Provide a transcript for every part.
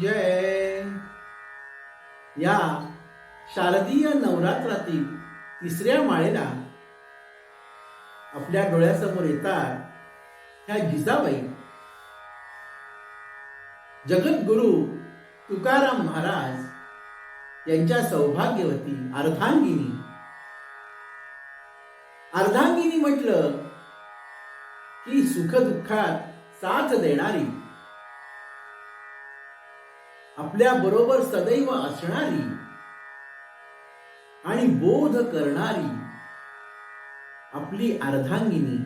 जय. या शारदीय नवरात्रातील तिसऱ्या माळेला आपल्या डोळ्यासमोर येतात ह्या जिजाबाई. जगद्गुरु तुकाराम महाराज यांच्या सौभाग्यवती अर्धांगिनी. अर्धांगिनी म्हटलं की सुखदुःखात साथ देणारी, आपल्या बरोबर सदैव असणारी आणि बोध करणारी आपली अर्धांगिनी.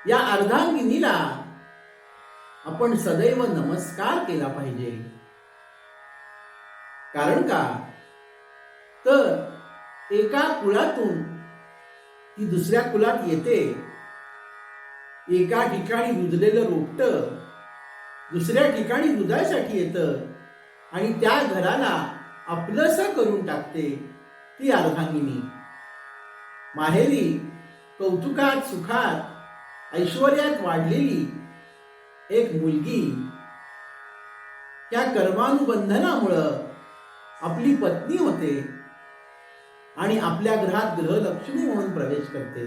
या अर्धांगिनीला आपण सदैव नमस्कार केला पाहिजे. कारण का तर एका कुळातून ती दुसऱ्या कुळात येते. एका ठिकाणी रुजलेलं रोपटं दुसऱ्या ठिकाणी रुजायसाठी येतं आणि त्या घराला आपलंसं करून टाकते ती अर्धांगिनी. माहेरी कौतुकात सुखात ऐश्वर्यात वाढलेली एक मुलगी त्या कर्मानुबंधनामुळं आपली पत्नी होते आणि आपल्या घरात गृहलक्ष्मी म्हणून प्रवेश करते.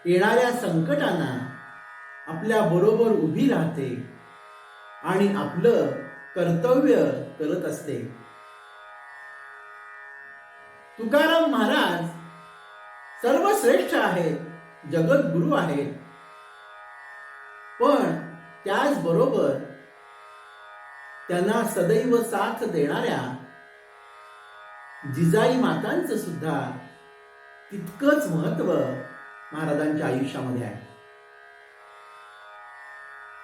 येणाऱ्या संकटांना आपल्या बरोबर उभी राहते आणि आपलं कर्तव्य करत असते. तुकाराम महाराज सर्वश्रेष्ठ आहेत, जगद्गुरु आहेत. पण त्याचबरोबर त्यांना सदैव साथ देणाऱ्या जिजाई मातांचं सुद्धा तितकंच महत्व महाराजांच्या आयुष्यामध्ये आहे.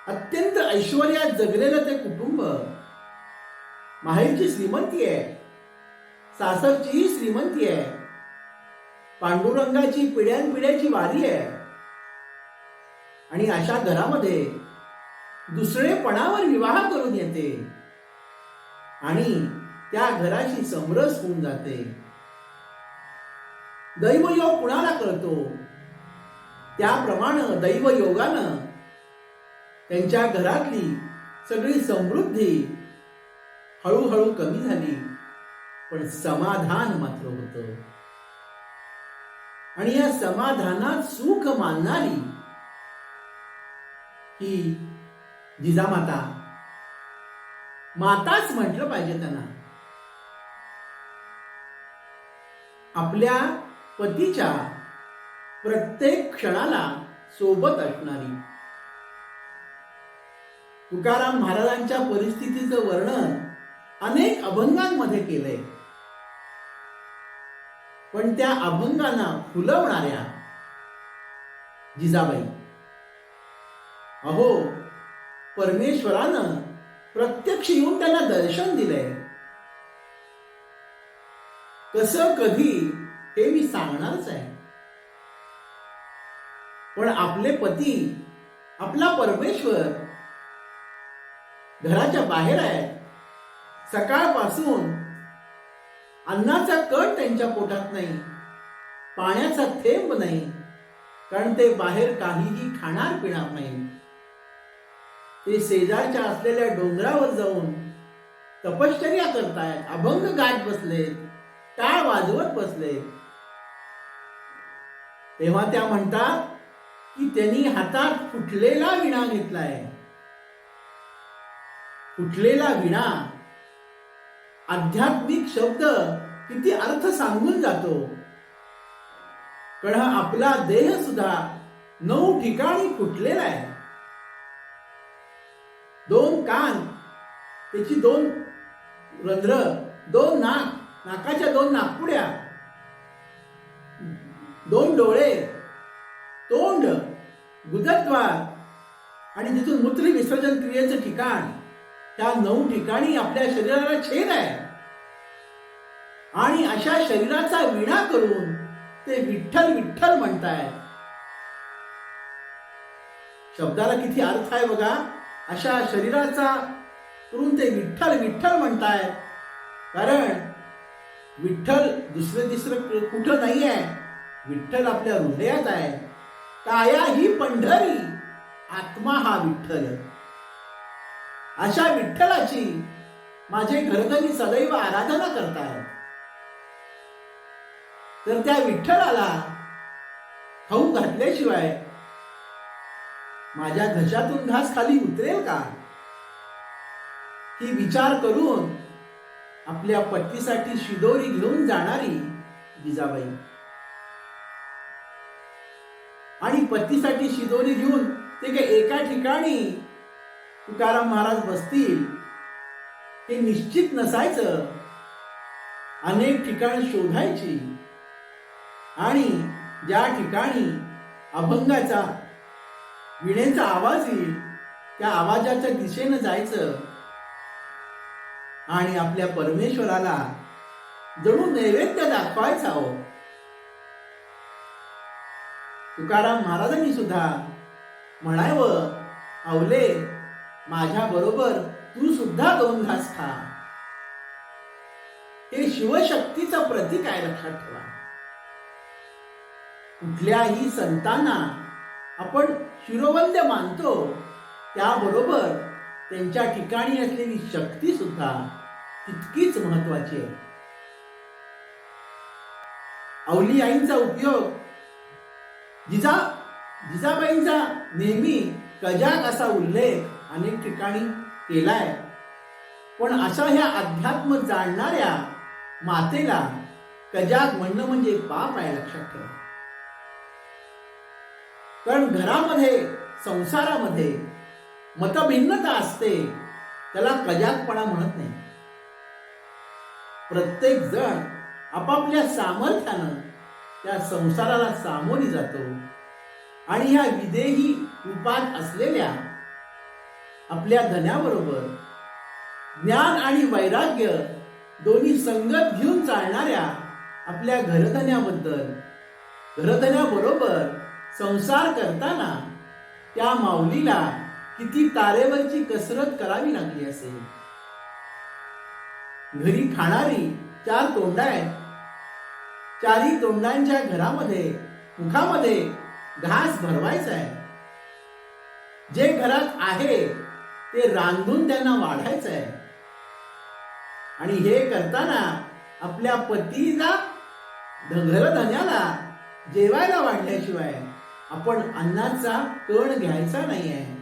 अत्यंत ऐश्वर्यात जगलेलं ते कुटुंब, माहेरची श्रीमंती आहे, सासरचीही श्रीमंती आहे, पांडुरंगाची पिढ्यानपिढ्याची वारी आहे. आणि अशा घरामध्ये दुसरेपणावर विवाह करून येते आणि त्या घराशी समरस होऊन जाते. दैवयोग कुणाला कळतो त्याप्रमाणे दैवयोगानं त्यांच्या घरातली सगळी समृद्धी हळूहळू कमी झाली, पण समाधान मात्र होतं. आणि या समाधानात सुख मानणारी ही जिजामाता, माताच म्हटलं पाहिजे त्यांना. आपल्या पतीच्या प्रत्येक क्षणाला सोबत असणारी. तुकाराम महाराजांच्या परिस्थितीचं वर्णन अनेक अभंगांमध्ये केलंय, पण त्या अभंगांना फुलवणाऱ्या जिजाबाई. अहो, परमेश्वरानं प्रत्यक्ष येऊन त्यांना दर्शन दिलंय. कसं कधी हे मी सांगणारच आहे. पण आपले पती, आपला परमेश्वर घराच्या बाहेर आहे. सकाळपासून अन्नाचा कण त्यांच्या पोटात नाही, पाण्याचा थेंब नाही, कारण ते बाहेर काहीही खाणार पिणार नाही. ते शेजारच्या असलेल्या डोंगरावर जाऊन तपश्चर्या करतायत, अभंग गात बसले, टाळ वाजवत बसले. तेव्हा त्या म्हणतात की त्यांनी हातात फुटलेला विणा घेतलाय. फुटलेला विणा आध्यात्मिक शब्द किती अर्थ सांगून जातो. कारण आपला देह सुद्धा 9 ठिकाणी फुटलेला आहे. 2 कान, त्याची 2 रंध्र, 2 नाक, नाकाच्या 2 नाकपुड्या, 2 डोळे, तोंड, गुदद्वार आणि तिथून मूत्र विसर्जन क्रियेचं ठिकाण. त्या 9 ठिकाणी आपल्या शरीराला छेद आहे. आणि अशा शरीराचा विणा करून ते विठ्ठल विठ्ठल म्हणताय. शब्दाला किती अर्थ आहे बघा. अशा शरीराचा करून ते विठ्ठल विठ्ठल म्हणताय. कारण विठ्ठल दुसरं तिसरं कुठं नाही आहे. विठ्ठल आपल्या हृदयात आहे. काया ही पंढरी, आत्मा हा विठ्ठल. अशा विठ्ठलाची माझे घरधनी सदैव आराधना करतायत, तर त्या विठ्ठलाला खाऊ घातल्याशिवाय माझ्या घशातून घास खाली उतरेल का? ही विचार करून आपल्या पतीसाठी शिदोरी घेऊन जाणारी जिजाबाई आणि पतीसाठी शिदोरी घेऊन ते काही एका ठिकाणी तुकाराम महाराज बसतील हे निश्चित नसायचं. अनेक ठिकाणी शोधायची आणि ज्या ठिकाणी अभंगाचा विणेचा आवाज येईल त्या आवाजाच्या दिशेनं जायचं आणि आपल्या परमेश्वराला जणू नैवेद्य दाखवायचा हो. तुकाराम महाराजांनी सुद्धा म्हणावं, अवले माझ्या बरोबर तू सुद्धा 2 घास खा. हे शिवशक्तीचं प्रतीक आहे, लक्षात ठेवा. कुठल्याही संतांना आपण शिरोवंद्य मानतो, त्याबरोबर त्यांच्या ठिकाणी असलेली शक्ती सुद्धा तितकीच महत्वाची आहे. अवली आईंचा उपयोग जिजाबाईंचा नेहमी कजाग असा उल्लेख अनेक ठिकाणी केलाय, पण अशा ह्या अध्यात्म जाणणाऱ्या मातेला कजाग म्हणणं म्हणजे पाप आहे, लक्षात ठेवा. कारण घरामध्ये संसारामध्ये मतभिन्नता असते, त्याला कजागपणा म्हणत नाही. प्रत्येक जण आपापल्या सामर्थ्यानं त्या संसाराला सामोरी जातो आणि ह्या विदेही रूपात असलेल्या आपल्या धन्याबरोबर ज्ञान आणि वैराग्य दोन्ही संगत घेऊन चालणाऱ्या आपल्या घरधन्याबरोबर संसार करताना त्या माऊलीला किती तारेवरची कसरत करावी लागली असेल. घरी खाणारी 4 तोंड आहेत, 4ही तोंडांच्या मुखामध्ये घास भरवायचा आहे. जे घरात आहे ते रांधून त्यांना वाढायचं आहे आणि हे करताना आपल्या पतीला घरधन्याला जेवायला वाढल्याशिवाय आपण अन्नाचा कण घ्यायचा नाही आहे.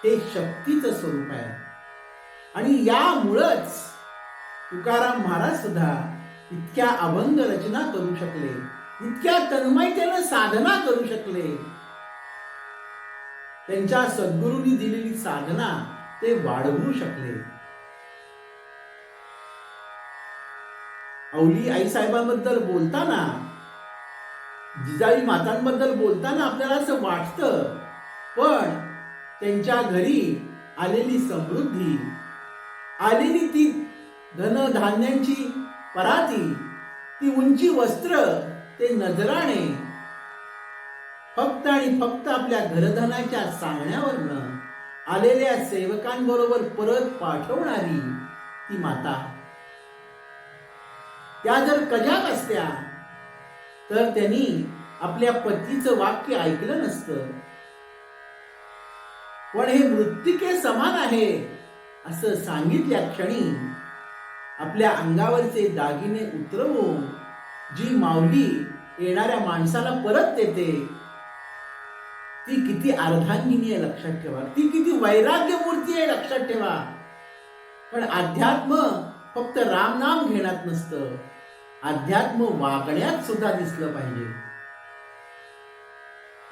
ते शक्तीचं स्वरूप आहे आणि यामुळंच तुकाराम महाराज सुद्धा इतक्या अभंग रचना करू शकले, इतक्या तन्मयतेने साधना करू शकले. त्यांच्या सद्गुरूंनी दिलेली साधना ते वाढवू शकले. अवली आईसाहेबांबद्दल बोलताना, जिजाई मातांबद्दल बोलताना आपल्याला असं वाटतं, पण त्यांच्या घरी आलेली समृद्धी, आलेली ती धनधान्यांची पराती, ती उंची वस्त्र, ते नजराणे फक्त आणि फक्त आपल्या घरधनाच्या सांगण्यावरनं आलेल्या सेवकांबरोबर परत पाठवणारी ती माता. त्या जर कजाग असत्या तर त्यांनी आपल्या पतीचं वाक्य ऐकलं नसतं. पण हे मृत्तिके समान आहे असं सांगितल्या क्षणी आपल्या अंगावरचे दागिने उतरवून जी माऊली येणाऱ्या माणसाला परत देते, ती किती अर्धांगिनी आहे, लक्षात ठेवा. ती किती वैराग्य मूर्ती आहे, लक्षात ठेवा. पण अध्यात्म फक्त रामनाम घेण्यात नसतं, अध्यात्म वागण्यात सुद्धा दिसलं पाहिजे.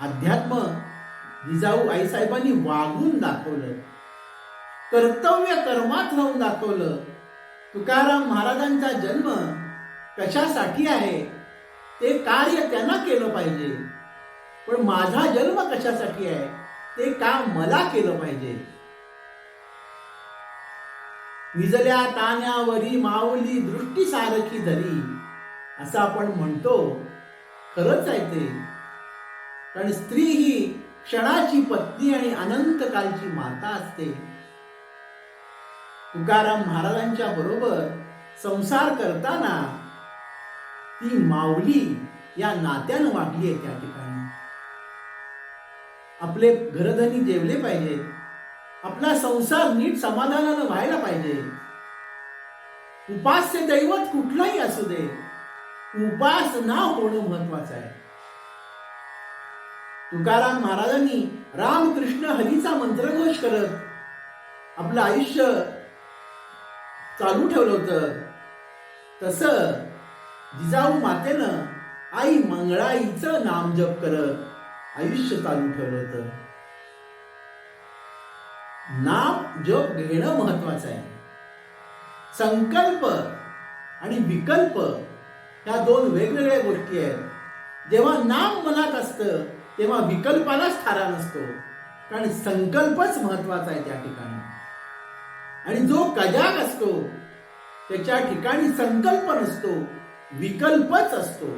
अध्यात्म जिजाऊ आईसाहेबांनी वागून दाखवलं, कर्तव्य कर्मात राहून दाखवलं. तुकाराम महाराजांचा जन्म कशासाठी आहे ते कार्य त्यांना केलं पाहिजे, पण माझा जन्म कशासाठी आहे ते काम मला केलं पाहिजे. निजल्या तान्यावरी माऊली दृष्टी सारखी धरी असं आपण म्हणतो. खरंच आहे ते, कारण स्त्री ही क्षणाची पत्नी आणि अनंत कालची माता असते. तुकाराम महाराजांच्या बरोबर संसार करताना ती माऊली या नात्यानं वागली आहे. त्या ठिकाणी आपले घरधनी जेवले पाहिजेत, आपला संसार नीट समाधानानं व्हायला पाहिजे. उपास्य दैवत कुठलाही असू दे, उपासना होणं महत्वाचं आहे. तुकाराम महाराजांनी रामकृष्ण हरीचा मंत्रघोष करत आपलं आयुष्य चालू ठेवलं होतं. तसं जिजाऊ मातेनं आई मंगळाईचं नामजप करत आयुष्य चालू ठेवलं होतं. नाम जप घेणं महत्वाचं आहे. संकल्प आणि विकल्प ह्या दोन वेगवेगळ्या गोष्टी आहेत. जेव्हा नाम मनात असतं तेव्हा विकल्पालाच थारा नसतो, कारण संकल्पच महत्वाचा आहे त्या ठिकाणी. आणि जो कजाग असतो त्याच्या ठिकाणी संकल्प नसतो, विकल्पच असतो.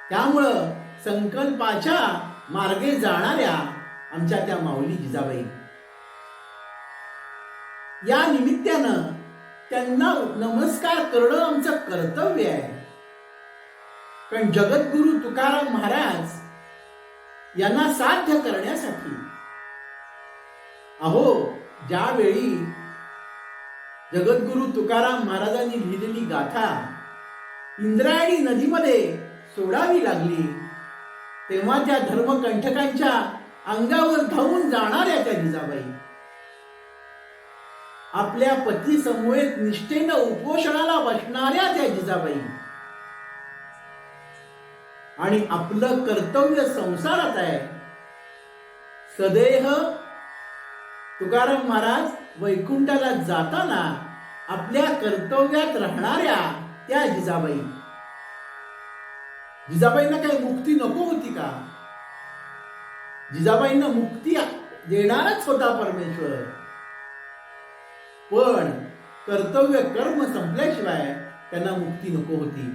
त्यामुळं संकल्पाच्या मार्गे जाणाऱ्या आमच्या त्या माऊली जिजाबाई, या निमित्तानं त्यांना नमस्कार करणं आमचं कर्तव्य आहे. कारण जगद्गुरु तुकाराम महाराज यांना साध्य करण्यासाठी ज्यावेळी जगद्गुरु तुकाराम महाराजांनी लिहिलेली गाथा इंद्रायणी नदीमध्ये सोडावी लागली, तेव्हा त्या धर्मकंठकांच्या अंगावर धावून जाणाऱ्या त्या जिजाबाई, आपल्या पती समवेत निष्ठेनं उपोषणाला बसणाऱ्या त्या जिजाबाई, आणि आपलं कर्तव्य संसारात आहे. सदेह तुकाराम महाराज वैकुंठाला जाताना आपल्या कर्तव्यात राहणाऱ्या त्या जिजाबाई, जिजाबाईंना काही मुक्ती नको होती का? जिजाबाईंना मुक्ती देणारच होता परमेश्वर, पण कर्तव्य कर्म संपल्याशिवाय त्यांना मुक्ती नको होती.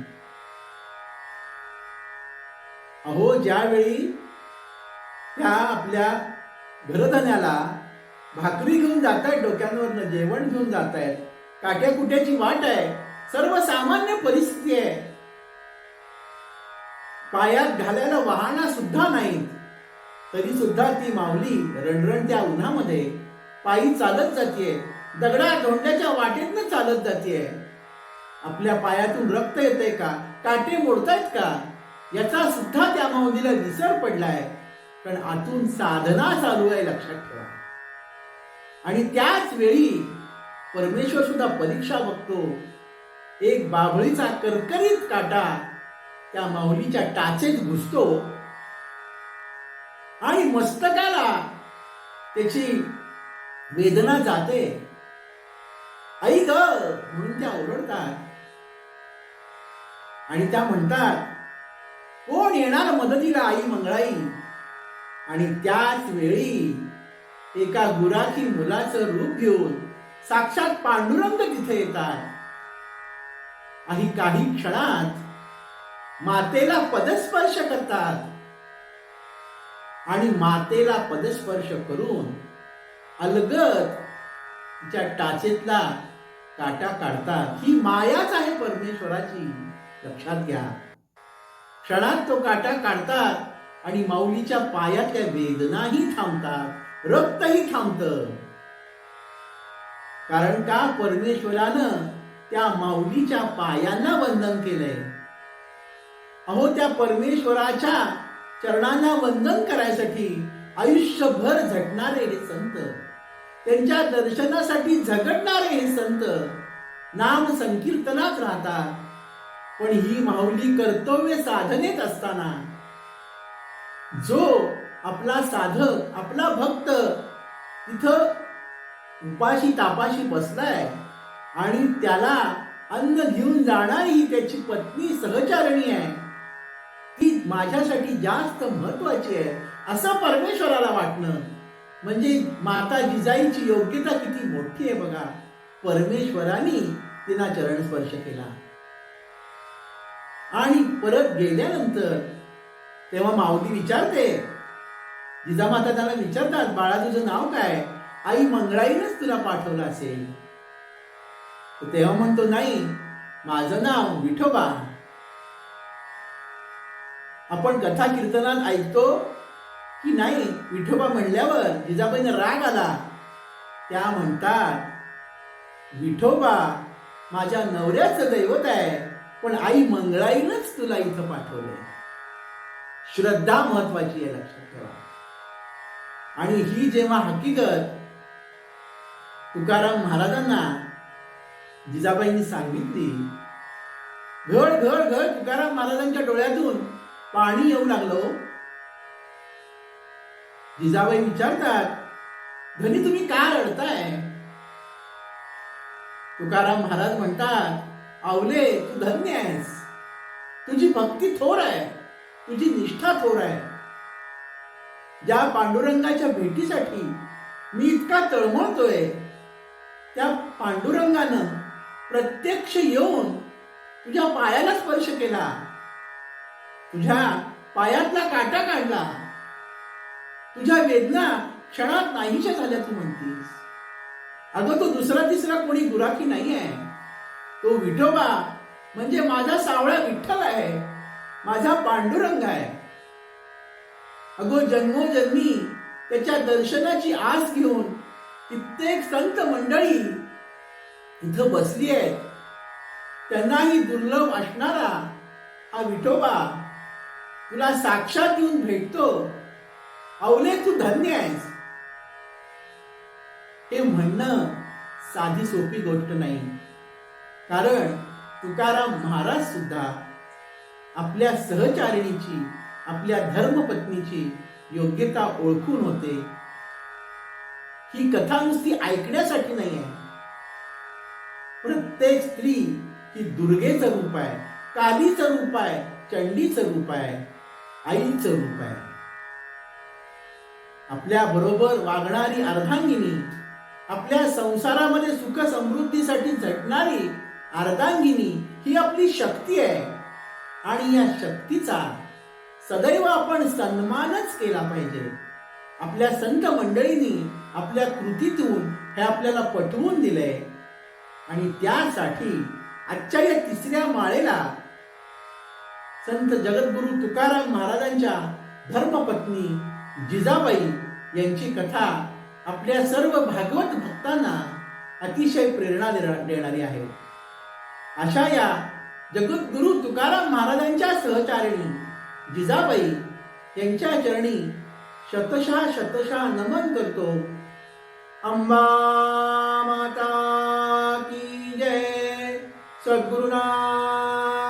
ज्यावेळी त्या आपल्या घरधन्याला भाकरी घेऊन जात आहेत, डोक्यांवरनं जेवण घेऊन जात आहेत, काट्या कुट्याची वाट आहे, सर्वसामान्य परिस्थिती आहे, पायात घालायला वाहना सुद्धा नाहीत, तरी सुद्धा ती माऊली रणरणत्या उन्हामध्ये पायी चालत जातीये, दगडा धोंड्याच्या वाटेतनं चालत जातीये. आपल्या पायातून रक्त येतंय का, काटे मोडतायत का, याचा सुद्धा त्या माऊलीला विसर पडलाय. कारण आतून साधना चालू आहे, लक्षात ठेवा. आणि त्याच वेळी परमेश्वर सुद्धा परीक्षा बघतो. एक बाभळीचा करकरीत काटा त्या माऊलीच्या टाचेत घुसतो आणि मस्तकाला त्याची वेदना जाते. आई ग म्हणून त्या ओरडतात आणि त्या म्हणतात, कोण येणार मदतीला आई मंगळाई? आणि त्याच वेळी एका गुराखी मुलाचं रूप घेऊन साक्षात पांडुरंग तिथे येतात. आणि काही क्षणात मातेला पदस्पर्श करतात आणि मातेला पदस्पर्श करून अलगद तिच्या टाचेतला काटा काढतात. ही मायाच आहे परमेश्वराची, लक्षात घ्या. क्षणात तो काटा काढतात आणि माऊलीच्या पायातल्या वेदनाही थांबतात, रक्तही थांबतं. कारण का? परमेश्वरानं त्या माऊलीच्या पायांना वंदन केलंय. त्या परमेश्वराच्या चरणांना वंदन करायसाठी आयुष्यभर झटणारे हे संत, त्यांच्या दर्शनासाठी झगडणारे हे संत नाम संकीर्तनात राहतात. पण ही माऊली कर्तव्य साधनेत असताना जो आपला साधक, आपला भक्त तिथं उपाशी तापाशी बसलाय आणि त्याला अन्न घेऊन जाणारी ही त्याची पत्नी सहचारिणी आहे, ती माझ्यासाठी जास्त महत्वाची आहे असं परमेश्वराला वाटणं म्हणजे माता जिजाईची योग्यता किती मोठी आहे बघा. परमेश्वराने तिला चरण स्पर्श केला आणि परत गेल्यानंतर तेव्हा माऊली विचारते, जिजामाता त्याला विचारतात, बाळा तुझं नाव काय? आई मंगळाईनच तुला पाठवलं असेल. तेव्हा म्हणतो, नाही, माझं नाव विठोबा. आपण कथा कीर्तनात ऐकतो की नाही, विठोबा म्हणल्यावर जिजाबाईंना राग आला. त्या म्हणतात, विठोबा माझ्या नवऱ्याचं दैवत आहे, पण आई मंगळाईनच तुला इथं पाठवलंय. श्रद्धा महत्वाची आहे, लक्षात ठेवा. आणि ही जेव्हा हकीकत तुकाराम महाराजांना जिजाबाईंनी सांगितली, घड घड घड तुकाराम महाराजांच्या डोळ्यातून पाणी येऊ लागलं. जिजाबाई विचारतात, धनी तुम्ही का रडताय? तुकाराम महाराज म्हणतात, आवले तू धन्य आहेस, तुझी भक्ती थोर आहे, तुझी निष्ठा थोर आहे. ज्या पांडुरंगाच्या भेटीसाठी मी इतका तळमळतोय, त्या पांडुरंगानं प्रत्यक्ष येऊन तुझ्या पायाला स्पर्श केला, तुझ्या पायातला काटा काढला, तुझ्या वेदना क्षणात नाहीशा झाल्या. तू म्हणतीस, अगं तो दुसरा तिसरा कोणी गुराखी नाही आहे, तो विठोबा म्हणजे माझा सावळा विठ्ठल आहे, माझा पांडुरंग आहे. अगो जन्मोजन्मी त्याच्या दर्शनाची आस घेऊन कित्येक संत मंडळी इथं बसली आहेत. त्यांनाही दुर्लभ असणारा हा विठोबा तुला साक्षात येऊन भेटतो. अवले तू धन्य आहेस. हे म्हणणं साधी सोपी गोष्ट नाही, कारण तुकाराम महाराज सुद्धा आपल्या सहचारिणीची, आपल्या धर्मपत्नीची योग्यता ओळखून होते. ही कथा नुसती ऐकण्यासाठी नाही आहे. प्रत्येक स्त्री ही दुर्गेचं रूप आहे, कालीचं रूप आहे, चंडीचं रूप आहे, आईचं रूप आहे. आपल्या बरोबर वागणारी अर्धांगिनी, आपल्या संसारामध्ये सुख समृद्धीसाठी झटणारी अर्धांगिनी ही आपली शक्ती आहे. आणि या शक्तीचा सदैव आपण सन्मानच केला पाहिजे. आपल्या संत मंडळींनी आपल्या कृतीतून हे आपल्याला पटवून दिलंय. आणि त्यासाठी आजच्या या तिसऱ्या माळेला संत जगद्गुरु तुकाराम महाराजांच्या धर्मपत्नी जिजाबाई यांची कथा आपल्या सर्व भागवत भक्तांना अतिशय प्रेरणा देणारी आहे. अशा या जगद्गुरु तुकाराम महाराजांच्या सहचारिणी जिजाबाई यांच्या चरणी शतशः शतशः नमन करतो. अंबा माता की जय. सद्गुरुनाथ